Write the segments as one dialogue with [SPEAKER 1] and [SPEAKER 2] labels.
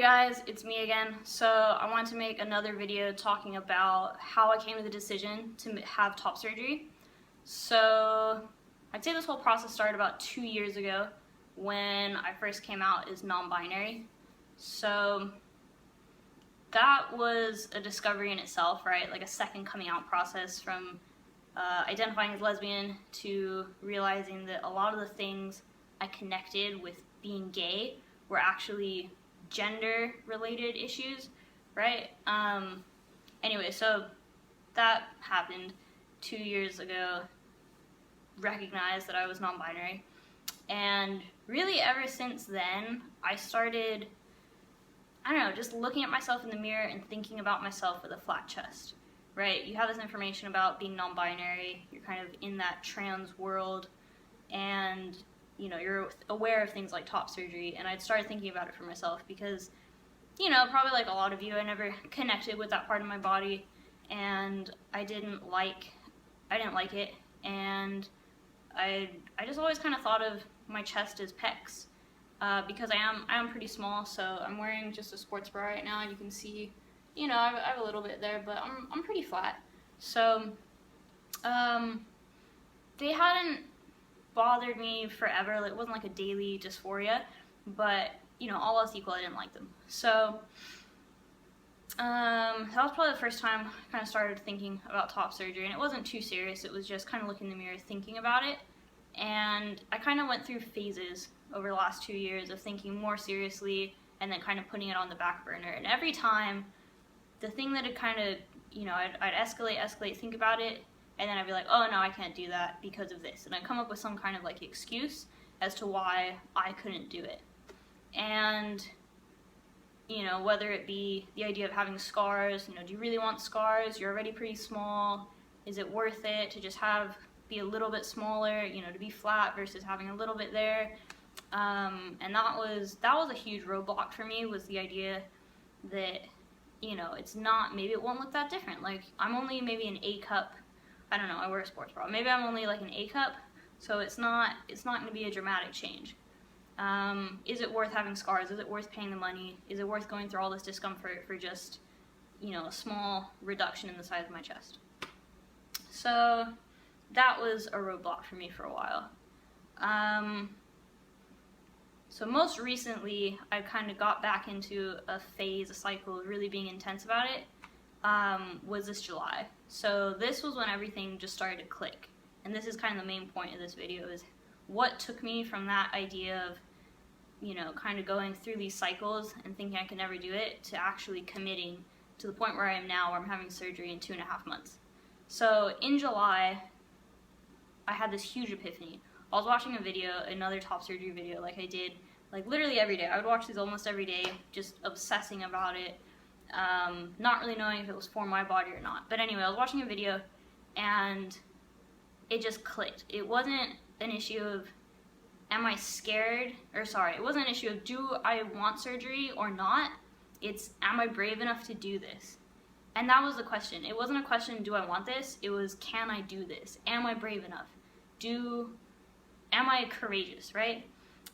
[SPEAKER 1] guys, it's me again. So I wanted to make another video talking about how I came to the decision to have top surgery. So I'd say this whole process started about 2 years ago when I first came out as non-binary. So that was a discovery in itself, right? Like a second coming out process from identifying as lesbian to realizing that a lot of the things I connected with being gay were actually gender related issues, right? Anyway, so that happened 2 years ago, recognized that I was non-binary, and really ever since then I started, I don't know, just looking at myself in the mirror and thinking about myself with a flat chest, right? You have this information about being non-binary, you're kind of in that trans world, and you know, you're aware of things like top surgery, and I'd started thinking about it for myself because, you know, probably like a lot of you, I never connected with that part of my body, and I didn't like it, and I just always kind of thought of my chest as pecs, because I am pretty small. So I'm wearing just a sports bra right now, and you can see, you know, I have a little bit there, but I'm pretty flat. So they hadn't bothered me forever. Like, it wasn't like a daily dysphoria, but you know, all else equal, I didn't like them. So that was probably the first time I kind of started thinking about top surgery, and it wasn't too serious. It was just kind of looking in the mirror, thinking about it, and I kind of went through phases over the last 2 years of thinking more seriously and then kind of putting it on the back burner. And every time, the thing that had kind of, you know, I'd escalate, think about it, and then I'd be like, oh no, I can't do that because of this. And I'd come up with some kind of like excuse as to why I couldn't do it. And, you know, whether it be the idea of having scars, you know, do you really want scars? You're already pretty small. Is it worth it to just be a little bit smaller, you know, to be flat versus having a little bit there? And that was a huge roadblock for me, was the idea that, you know, it's not, maybe it won't look that different. Like, I'm only maybe an A cup. I don't know, I wear a sports bra. Maybe I'm only like an A cup, so it's not going to be a dramatic change. Is it worth having scars? Is it worth paying the money? Is it worth going through all this discomfort for just, you know, a small reduction in the size of my chest? So that was a roadblock for me for a while. So most recently, I kind of got back into a cycle of really being intense about it, was this July. So this was when everything just started to click. And this is kind of the main point of this video, is what took me from that idea of, you know, kind of going through these cycles and thinking I could never do it, to actually committing to the point where I am now, where I'm having surgery in 2.5 months. So in July, I had this huge epiphany. I was watching a video, another top surgery video, like I did, like literally every day. I would watch these almost every day, just obsessing about it, not really knowing if it was for my body or not. But anyway, I was watching a video, and it just clicked. It wasn't an issue of, am I scared? Or sorry, it wasn't an issue of, do I want surgery or not? It's, am I brave enough to do this? And that was the question. It wasn't a question, do I want this? It was, can I do this? Am I brave enough? Am I courageous, right?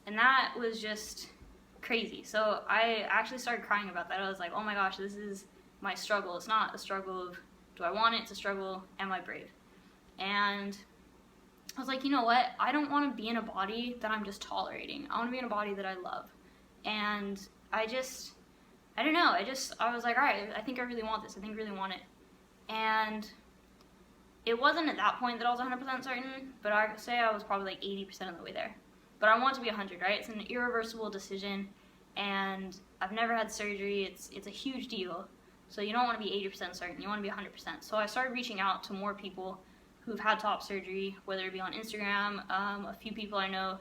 [SPEAKER 1] And that was just crazy. So I actually started crying about that. I was like, oh my gosh, this is my struggle. It's not a struggle of, do I want it? It's a struggle, am I brave? And I was like, you know what? I don't want to be in a body that I'm just tolerating. I want to be in a body that I love. And I don't know. I was like, all right, I think I really want this. I think I really want it. And it wasn't at that point that I was 100% certain, but I would say I was probably like 80% of the way there. But I want to be 100, right? It's an irreversible decision, and I've never had surgery. It's a huge deal. So you don't want to be 80% certain. You want to be 100%. So I started reaching out to more people who've had top surgery, whether it be on Instagram, a few people I know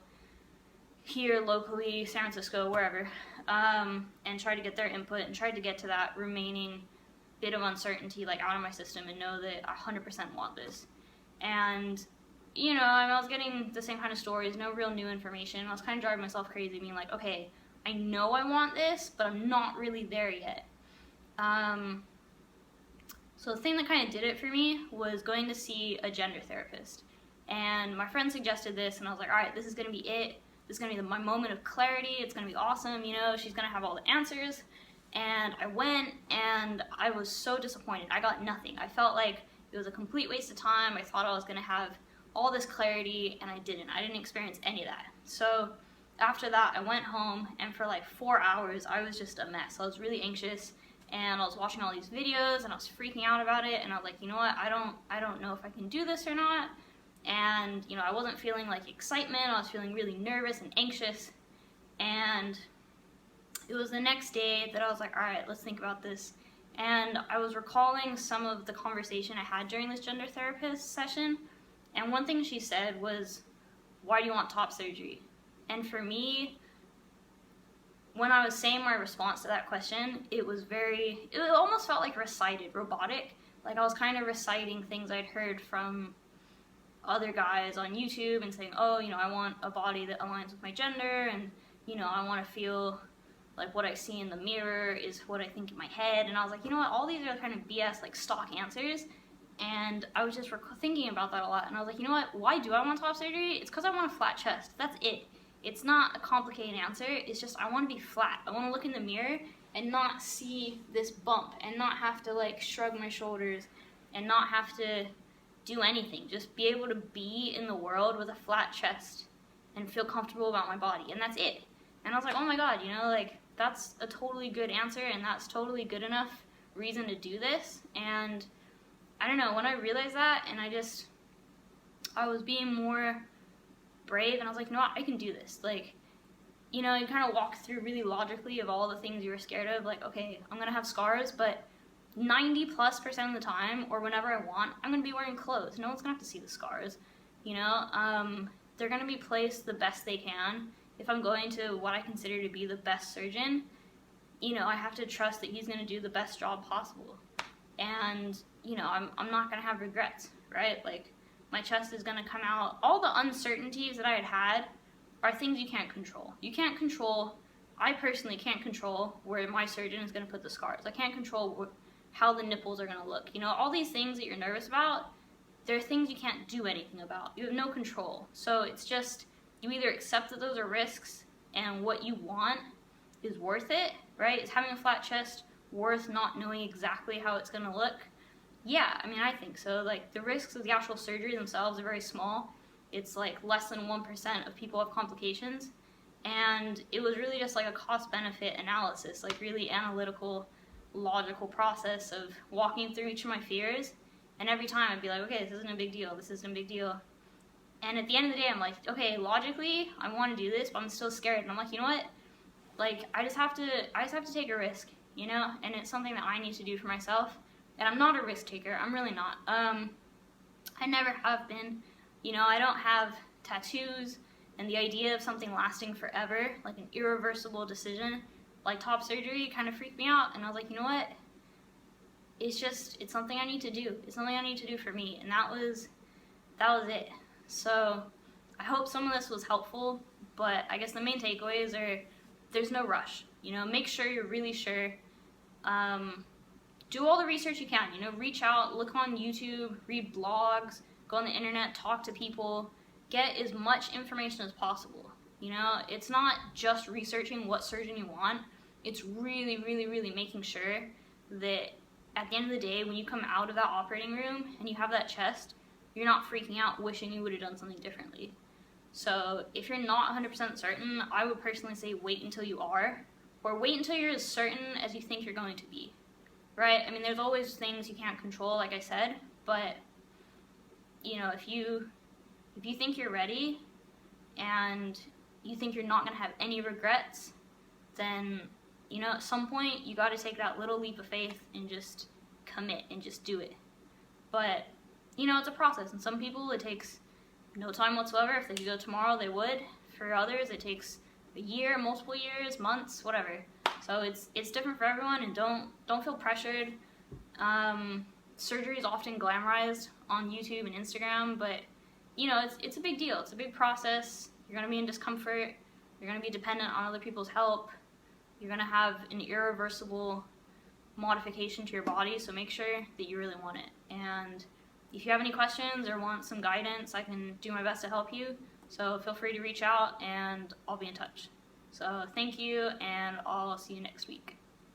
[SPEAKER 1] here locally, San Francisco, wherever, and tried to get their input and tried to get to that remaining bit of uncertainty, like, out of my system, and know that I 100% want this. And, you know, I was getting the same kind of stories, no real new information. I was kind of driving myself crazy, being like, okay, I know I want this, but I'm not really there yet. So the thing that kind of did it for me was going to see a gender therapist. And my friend suggested this, and I was like, all right, this is going to be it. This is going to be my moment of clarity. It's going to be awesome. You know, she's going to have all the answers. And I went, and I was so disappointed. I got nothing. I felt like it was a complete waste of time. I thought I was going to have all this clarity, and I didn't. I didn't experience any of that. So after that, I went home, and for like 4 hours, I was just a mess. I was really anxious, and I was watching all these videos, and I was freaking out about it, and I was like, you know what, I don't know if I can do this or not. And, you know, I wasn't feeling like excitement. I was feeling really nervous and anxious. And it was the next day that I was like, all right, let's think about this. And I was recalling some of the conversation I had during this gender therapist session. And one thing she said was, why do you want top surgery? And for me, when I was saying my response to that question, it almost felt like recited, robotic. Like I was kind of reciting things I'd heard from other guys on YouTube and saying, oh, you know, I want a body that aligns with my gender, and, you know, I want to feel like what I see in the mirror is what I think in my head. And I was like, you know what, all these are kind of BS, like stock answers. And I was just thinking about that a lot. And I was like, you know what, why do I want top surgery? It's because I want a flat chest. That's it. It's not a complicated answer. It's just I want to be flat. I want to look in the mirror and not see this bump and not have to like shrug my shoulders and not have to do anything. Just be able to be in the world with a flat chest and feel comfortable about my body. And that's it. And I was like, oh my God, you know, like that's a totally good answer, and that's totally good enough reason to do this. And I don't know, when I realized that, and I was being more brave, and I was like, you know what, I can do this. Like, you know, you kind of walk through really logically of all the things you were scared of, like, okay, I'm gonna have scars, but 90+% of the time, or whenever I want, I'm gonna be wearing clothes. No one's gonna have to see the scars, you know? They're gonna be placed the best they can. If I'm going to what I consider to be the best surgeon, you know, I have to trust that he's gonna do the best job possible. And, you know, I'm not gonna have regrets, right? Like, my chest is gonna come out. All the uncertainties that I had are things you can't control. You can't control, I personally can't control where my surgeon is gonna put the scars. I can't control how the nipples are gonna look. You know, all these things that you're nervous about, they're things you can't do anything about. You have no control. So it's just, you either accept that those are risks and what you want is worth it, right? Is having a flat chest worth not knowing exactly how it's gonna look? Yeah, I mean, I think so. Like, the risks of the actual surgery themselves are very small. It's like less than 1% of people have complications. And it was really just like a cost-benefit analysis, like really analytical, logical process of walking through each of my fears. And every time I'd be like, okay, this isn't a big deal, this isn't a big deal. And at the end of the day, I'm like, okay, logically, I want to do this, but I'm still scared. And I'm like, you know what? Like, I just have to take a risk, you know? And it's something that I need to do for myself. And I'm not a risk taker. I'm really not. I never have been. You know, I don't have tattoos, and the idea of something lasting forever, like an irreversible decision, like top surgery, kind of freaked me out. And I was like, you know what? It's something I need to do. It's something I need to do for me. And that was it. So I hope some of this was helpful, but I guess the main takeaways are there's no rush. You know, make sure you're really sure. Do all the research you can, you know, reach out, look on YouTube, read blogs, go on the internet, talk to people, get as much information as possible. You know, it's not just researching what surgeon you want, it's really, really, really making sure that at the end of the day, when you come out of that operating room and you have that chest, you're not freaking out wishing you would have done something differently. So if you're not 100% certain, I would personally say wait until you are, or wait until you're as certain as you think you're going to be. Right? I mean, there's always things you can't control, like I said, but, you know, if you think you're ready and you think you're not going to have any regrets, then, you know, at some point you got to take that little leap of faith and just commit and just do it. But, you know, it's a process, and some people it takes no time whatsoever. If they could go tomorrow, they would. For others, it takes a year, multiple years, months, whatever. So it's different for everyone, and don't feel pressured. Surgery is often glamorized on YouTube and Instagram, but you know, it's a big deal. It's a big process. You're gonna be in discomfort. You're gonna be dependent on other people's help. You're gonna have an irreversible modification to your body, so make sure that you really want it. And if you have any questions or want some guidance, I can do my best to help you. So feel free to reach out and I'll be in touch. So thank you, and I'll see you next week.